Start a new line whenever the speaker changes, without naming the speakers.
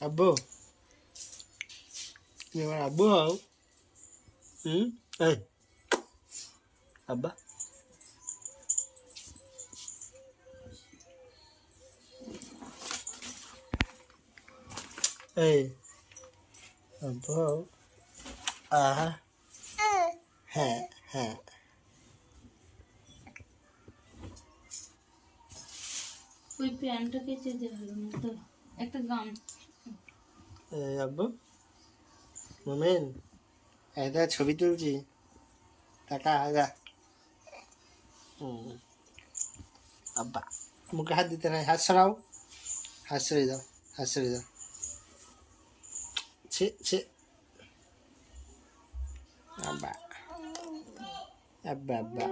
আব্বু তুমি আমার আব্বু হও। এই আব্বা এই আব্বু হও। আহা হ্যাঁ হ্যাঁ
ওই প্যান্টটা কেচে দে ভালো না তো, একটা গাম।
এই আব্বু মোমেন এটা ছবি তুলছি টাকা হাজার। আব্বা মুখে হাত দিতে নাই, হাত সরাও, হাত সরিয়ে দাও, হাত সরিয়ে দাও। ছি ছি আব্বা আব্বা আব্বা